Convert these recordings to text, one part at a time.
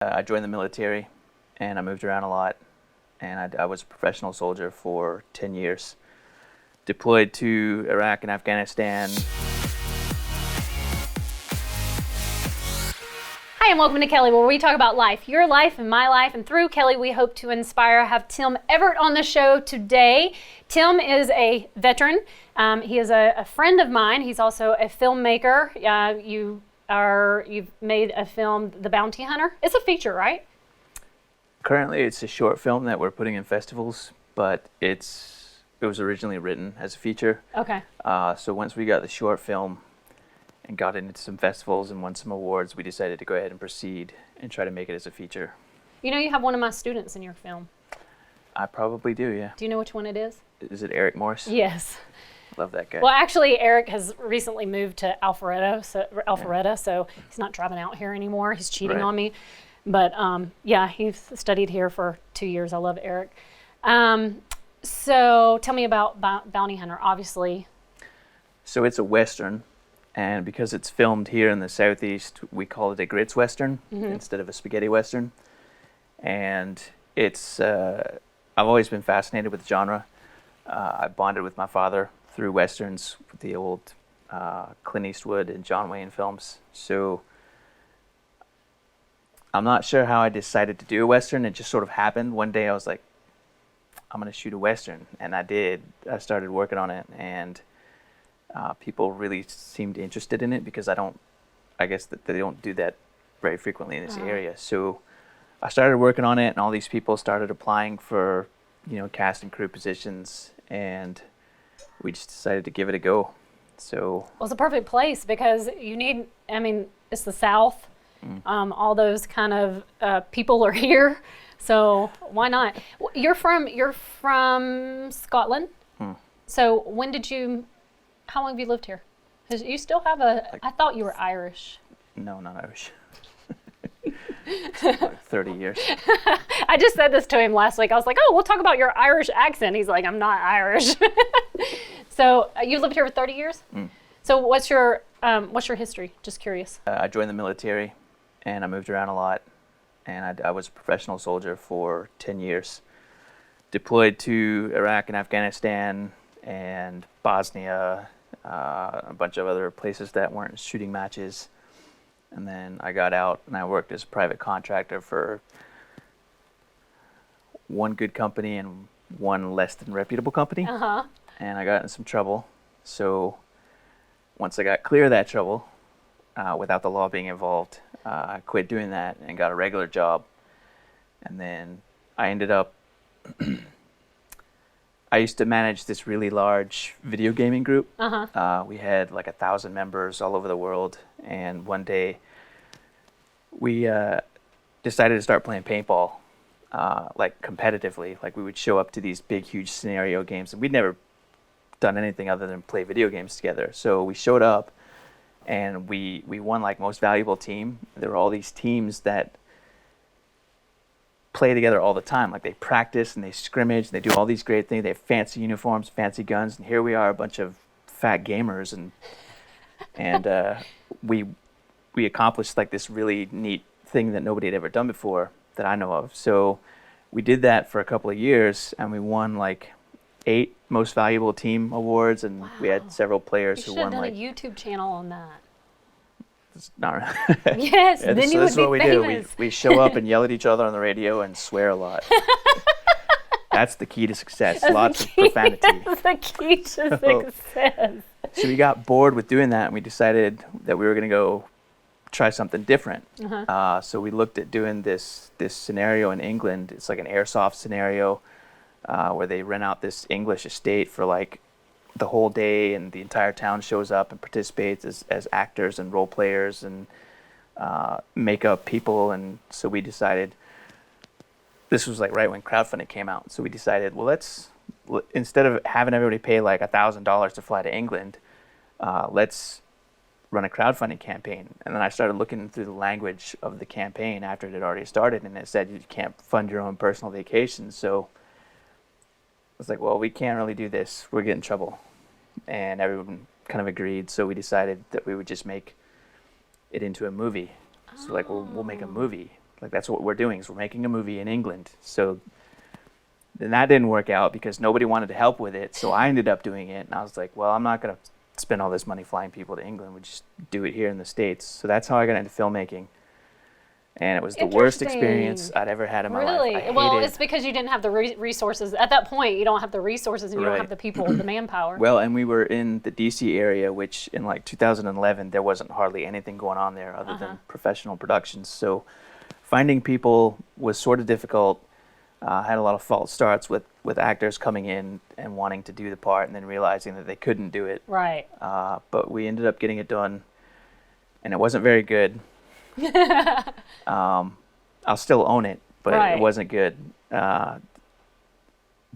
I joined the military and I moved around a lot, and I was a professional soldier for 10 years. Deployed to Iraq and Afghanistan. Hi, and welcome to Kelly, where we talk about life, your life and my life, and through Kelly we hope to inspire. I have Tim Everett on the show today. Tim is a veteran. He is a friend of mine. He's also a filmmaker. You've made a film, The Bounty Hunter. It's a feature, right? Currently it's a short film that we're putting in festivals, but it was originally written as a feature. Okay. So once we got the short film and got into some festivals and won some awards, we decided to go ahead and proceed and try to make it as a feature. You know you have one of my students in your film. I probably do, yeah. Do you know which one it is? Is it Eric Morris? Yes. Love that guy. Well, actually, Eric has recently moved to Alpharetta, so he's not driving out here anymore. He's cheating on me. But yeah, he's studied here for 2 years. I love Eric. So tell me about Bounty Hunter, obviously. So it's a Western, and because it's filmed here in the Southeast, we call it a grits Western instead of a spaghetti Western. And it's, I've always been fascinated with the genre. I bonded with my father through Westerns, with the old Clint Eastwood and John Wayne films. So I'm not sure how I decided to do a Western. It just sort of happened. One day I was like, I'm going to shoot a Western. And I did. I started working on it, and people really seemed interested in it because I guess that they don't do that very frequently in this area. So I started working on it, and all these people started applying for, cast and crew positions, and we just decided to give it a go. So well, it's a perfect place because it's the South. All those kind of people are here, so why not? You're from Scotland. So how long have you lived here? 'Cause you still have I thought you were Irish. No, not Irish. Like 30 years. I just said this to him last week. I was like, oh, we'll talk about your Irish accent. He's like, I'm not Irish. So you lived here for 30 years? So what's your history? Just curious. I joined the military and I moved around a lot, and I was a professional soldier for 10 years. Deployed to Iraq and Afghanistan and Bosnia, a bunch of other places that weren't shooting matches. And then I got out and I worked as a private contractor for one good company and one less than reputable company. And I got in some trouble. So once I got clear of that trouble, without the law being involved, I quit doing that and got a regular job. And then I ended up, I used to manage this really large video gaming group. We had like 1,000 members all over the world. And one day we decided to start playing paintball, like competitively. Like we would show up to these big, huge scenario games, and we'd never done anything other than play video games together. So we showed up and we won like most valuable team. There were all these teams that play together all the time. Like they practice and they scrimmage and they do all these great things. They have fancy uniforms, fancy guns, and here we are, a bunch of fat gamers, and we accomplished like this really neat thing that nobody had ever done before that I know of. So we did that for a couple of years, and we won like 8 most valuable team awards, and we had several players who won like. You should have done a YouTube channel on that. It's not really. Yes, then you would this is be what we famous. do. We show up and yell at each other on the radio and swear a lot. That's the key to success. Lots of profanity. That's the key to success. So we got bored with doing that, and we decided that we were going to go try something different. So we looked at doing this scenario in England. It's like an airsoft scenario where they rent out this English estate for like the whole day, and the entire town shows up and participates as actors and role players and makeup people. And so we decided, this was like right when crowdfunding came out. So we decided, well, instead of having everybody pay like $1,000 to fly to England, let's run a crowdfunding campaign. And then I started looking through the language of the campaign after it had already started, and it said you can't fund your own personal vacation. So I was like, well, we can't really do this. We're getting in trouble. And everyone kind of agreed. So we decided that we would just make it into a movie. So like, we'll make a movie. Like, that's what we're doing, is we're making a movie in England. So then that didn't work out because nobody wanted to help with it. So I ended up doing it. And I was like, well, I'm not going to spend all this money flying people to England. We just do it here in the States. So that's how I got into filmmaking. And it was the worst experience I'd ever had in my life. Really? Well, it's because you didn't have the resources. At that point, you don't have the resources and you don't have the people, the manpower. Well, and we were in the DC area, which in like 2011, there wasn't hardly anything going on there other than professional productions. So finding people was sort of difficult. I had a lot of false starts with actors coming in and wanting to do the part and then realizing that they couldn't do it. Right. But we ended up getting it done, and it wasn't very good. I'll still own it, but it wasn't good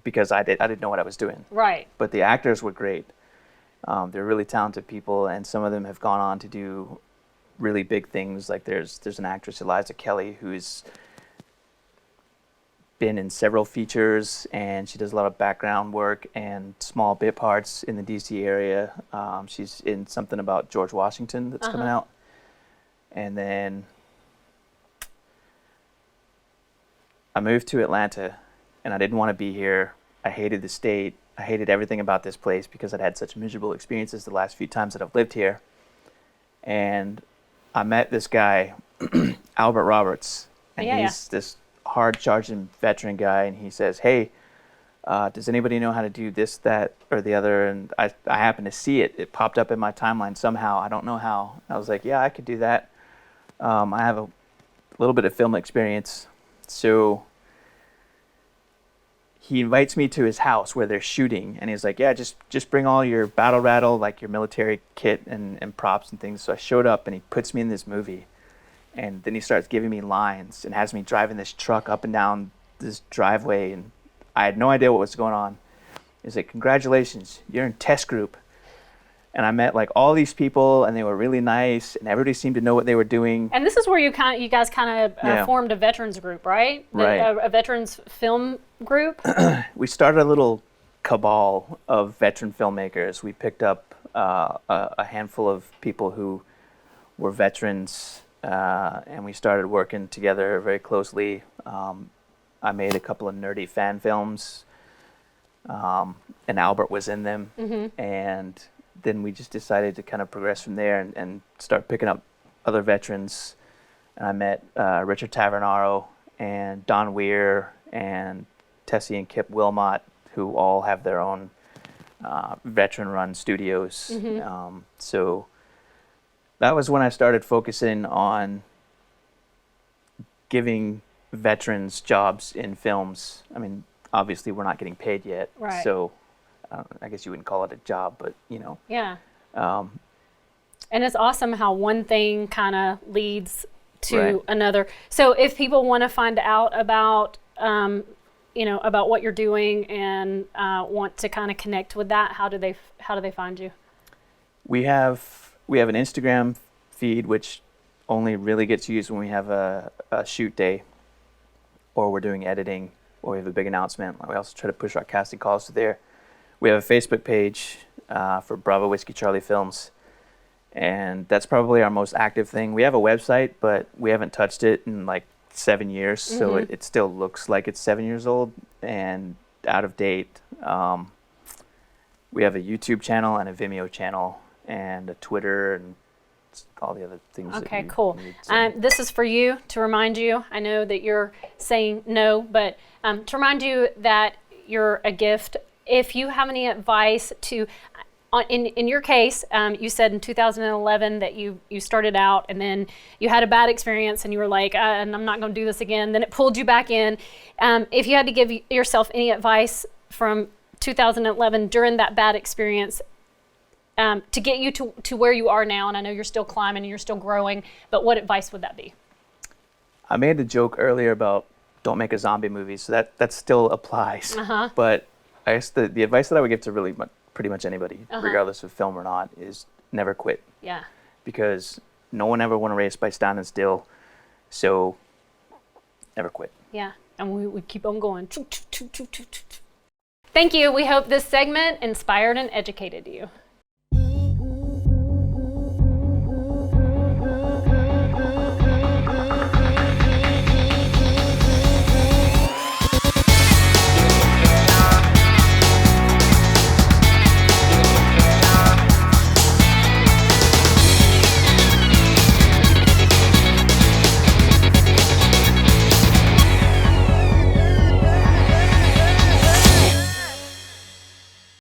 because I didn't know what I was doing. Right. But the actors were great. They're really talented people, and some of them have gone on to do really big things. Like there's an actress, Eliza Kelly, who's been in several features, and she does a lot of background work and small bit parts in the DC area. She's in something about George Washington that's coming out. And then I moved to Atlanta, and I didn't want to be here. I hated the state. I hated everything about this place because I'd had such miserable experiences the last few times that I've lived here. And I met this guy, Albert Roberts, and he's this hard-charging veteran guy, and he says, hey, does anybody know how to do this, that, or the other? And I happened to see it. It popped up in my timeline somehow. I don't know how. I was like, yeah, I could do that. I have a little bit of film experience. So he invites me to his house where they're shooting, and he's like, yeah, just bring all your battle rattle, like your military kit and props and things. So I showed up, and he puts me in this movie, and then he starts giving me lines and has me driving this truck up and down this driveway, and I had no idea what was going on. He's like, congratulations, you're in test group. And I met like all these people, and they were really nice, and everybody seemed to know what they were doing. And this is where you guys kind of formed a veterans group, right? A veterans film group. We started a little cabal of veteran filmmakers. We picked up a handful of people who were veterans, and we started working together very closely. I made a couple of nerdy fan films, and Albert was in them, and then we just decided to kind of progress from there and start picking up other veterans. And I met Richard Tavernaro and Don Weir and Tessie and Kip Wilmot, who all have their own veteran-run studios. So that was when I started focusing on giving veterans jobs in films. I mean, obviously we're not getting paid yet, so I guess you wouldn't call it a job, but you know. Yeah. And it's awesome how one thing kind of leads to another. So if people want to find out about, about what you're doing and want to kind of connect with that, how do they find you? We have an Instagram feed, which only really gets used when we have a shoot day, or we're doing editing, or we have a big announcement. We also try to push our casting calls to there. We have a Facebook page for Bravo Whiskey Charlie Films, and that's probably our most active thing. We have a website, but we haven't touched it in like 7 years, so it still looks like it's 7 years old and out of date. We have a YouTube channel and a Vimeo channel and a Twitter and all the other things. Okay, cool. This is for you, to remind you. I know that you're saying no, but to remind you that you're a gift. If you have any advice in your case, you said in 2011 that you started out and then you had a bad experience and you were like, and I'm not going to do this again. Then it pulled you back in. If you had to give yourself any advice from 2011 during that bad experience to get you to where you are now, and I know you're still climbing and you're still growing, but what advice would that be? I made the joke earlier about don't make a zombie movie, so that still applies. But I guess the advice that I would give to pretty much anybody, regardless of film or not, is never quit. Yeah. Because no one ever won a race by standing still, so never quit. Yeah, and we keep on going. Thank you. We hope this segment inspired and educated you.